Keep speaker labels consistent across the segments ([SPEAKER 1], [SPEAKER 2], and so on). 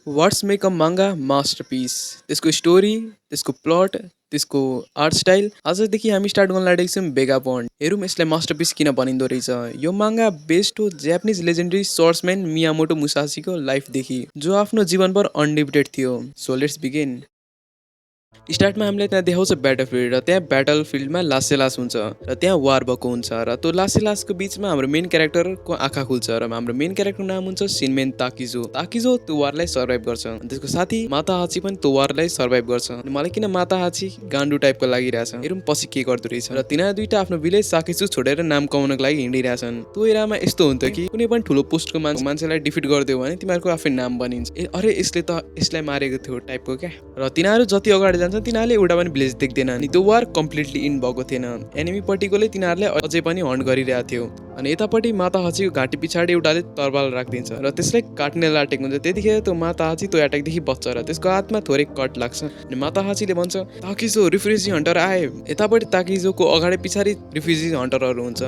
[SPEAKER 1] what's make a माङ्गा masterpiece त्यसको story त्यसको plot त्यसको आर्ट स्टाइल आजदेखि हामी स्टार्ट गर्न लागेको छौँ बेगा बन्ड हेरौँ यसलाई मास्टरपिस किन बनिँदो रहेछ यो माङ्गा बेस्ड हो जापानिज लेजेन्डरी सोर्सम्यान मियामोटो मुसासीको लाइफदेखि जो आफ्नो जीवनभर अनडिभिडेड थियो सो लेट्स बिगिन स्टार्टमा हामीलाई त्यहाँ देखाउँछ ब्याटल फिल्ड र त्यहाँ ब्याटल फिल्डमा लासेलास हुन्छ र त्यहाँ वार भएको हुन्छ र त्यो लासेलासको बिचमा हाम्रो मेन क्यारेक्टरको आँखा खुल्छ र हाम्रो मेन क्यारेक्टरको नाम हुन्छ सिनमेन ताकिजो ताकिजो त्यो वारलाई सर्भाइभ गर्छ अनि त्यसको साथी माता हाची पनि त्यो वारलाई सर्भाइभ गर्छ अनि मलाई किन माता हाची गान्डु टाइपको लागिरहेछ हेरौँ पछि के गर्दो रहेछ र तिनीहरू दुइटा आफ्नो भिलेज साकेसु छोडेर नाम कमाउनको लागि हिँडिरहेछन् त्यो एरामा यस्तो हुन्थ्यो कि कुनै पनि ठुलो पोस्टको मान्छेलाई डिफिट गरिदियो भने तिमीहरूको आफै नाम बनिन्छ ए अरे यसले त यसलाई मारेको थियो टाइपको क्या र तिनीहरू जति अगाडि जान्छ तिनीहरूले एउटा पनि भिलेज देख्दैन अनि त्यो वार कम्प्लिटली इन भएको थिएन एनिमीपट्टिकोले तिनीहरूलाई अझै पनि हन्ट गरिरहेको थियो अनि यतापट्टि माता हाचीको घाँटी पछाडि एउटाले तरबाल राखिदिन्छ र त्यसलाई काट्ने लाटेको हुन्छ त्यतिखेर त्यो माता हाची त्यो एट्याकदेखि बच्छ र त्यसको हातमा थोरै कट लाग्छ अनि माता हाचीले भन्छ ताकिजो रिफ्युजी हन्टर आए यतापट्टि ताकिजोको अगाडि पछाडि रिफ्युजी हन्टरहरू हुन्छ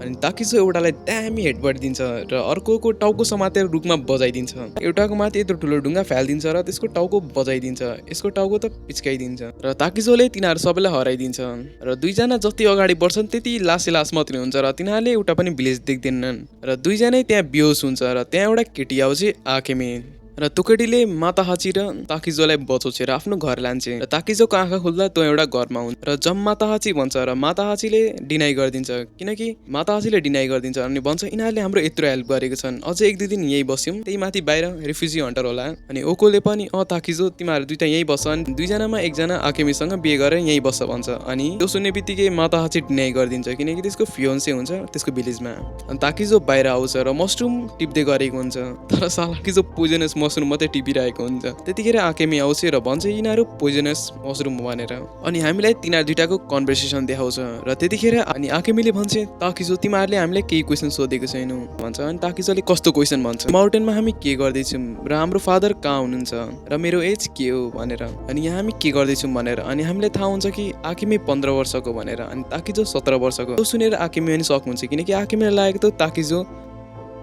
[SPEAKER 1] अनि ताकिजो एउटालाई दामी हेडबट दिन्छ र अर्कोको टाउको समातेर रुखमा बजाइदिन्छ एउटाको माथि यत्रो ठुलो ढुङ्गा फालिदिन्छ र त्यसको टाउको बजाइदिन्छ यसको टाउको त पिच्काइदिन्छ र ताकिजोले तिनीहरू सबैलाई हराइदिन्छ र दुईजना जति अगाडि बढ्छन् त्यति लास मात्रै हुन्छ र तिनीहरूले एउटा पनि भिलेज देख्दैनन् र दुईजनै त्यहाँ बेहोस हुन्छ र त्यहाँ एउटा केटी आउँछ आकेमे र त्यो केटीले माता हाची र ताकिजोलाई बचाउँछ र आफ्नो घर लान्छ र ताकिजोको आँखा खुल्दा त्यो एउटा घरमा हुन्छ र जब माता हाची भन्छ र माता हाचीले डिनाइ गरिदिन्छ किनकि माता हाचीले डिनाइ गरिदिन्छ अनि भन्छ यिनीहरूले हाम्रो यत्रो हेल्प गरेको छन् अझै एक दुई दिन यहीँ बस्यौँ त्यही माथि बाहिर रिफ्युजी हन्टर होला अनि ओकोले पनि ताकिजो तिमीहरू दुइटा यहीँ बस्छ अनि दुईजनामा एकजना आकेमीसँग बिहे गरेर यहीँ बस्छ भन्छ अनि त्यो सुन्ने बित्तिकै माता हाची डिनाइ गरिदिन्छ किनकि त्यसको फियोन्से हुन्छ त्यसको भिलेजमा अनि ताकिजो बाहिर आउँछ र मसरुम टिप्दै गरेको हुन्छ तर ताकिजो पोइजनस मसरुम मात्रै टिपिरहेको हुन्छ त्यतिखेर आकेमी आउँछ र भन्छ यिनीहरू पोइजनस मसरुम भनेर अनि हामीलाई तिनीहरू दुइटाको कन्भर्सेसन देखाउँछ र त्यतिखेर अनि आकेमीले भन्छ ताकिजो तिमीहरूले हामीलाई केही क्वेसन सोधेको छैनौ भन्छ अनि ताकिजोले कस्तो क्वेसन भन्छ माउन्टेनमा हामी के गर्दैछौँ र हाम्रो फादर कहाँ हुनुहुन्छ र मेरो एज के हो भनेर अनि यहाँ हामी के गर्दैछौँ भनेर अनि हामीलाई थाहा हुन्छ कि आकेमी 15 वर्षको भनेर अनि ताकिजो 17 वर्षको त्यो सुनेर आकेमी पनि सक हुन्छ किनकि आकेमीलाई लागेको त ताकिजो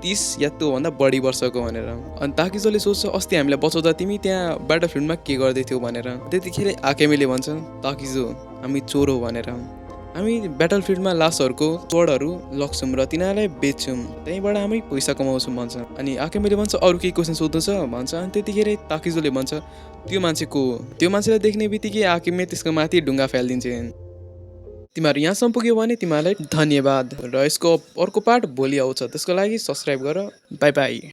[SPEAKER 1] 30 या त्योभन्दा बढी वर्षको भनेर अनि ताकिजोले सोच्छ अस्ति हामीलाई बचाउँदा तिमी त्यहाँ ब्याटल फिल्डमा के गर्दै थियौ भनेर त्यतिखेर आकेमीले भन्छ ताकिजो हामी चोर हो भनेर हामी ब्याटल फिल्डमा लासहरूको चोरहरू लग्छौँ र तिनीहरूलाई बेच्छौँ त्यहीँबाट हामी पैसा कमाउँछौँ भन्छ अनि आकेमीले भन्छ अरू केही क्वेसन सोध्नु छ भन्छ अनि त्यतिखेर ताकिजोले भन्छ त्यो मान्छे को त्यो मान्छेलाई देख्ने बित्तिकै आकेमी त्यसको माथि ढुङ्गा फालिदिन्छ तिमीहरू यहाँसम्म पुग्यो भने तिमीहरूलाई धन्यवाद र यसको अर्को पार्ट भोलि आउँछ त्यसको लागि सब्सक्राइब गर बाई बाई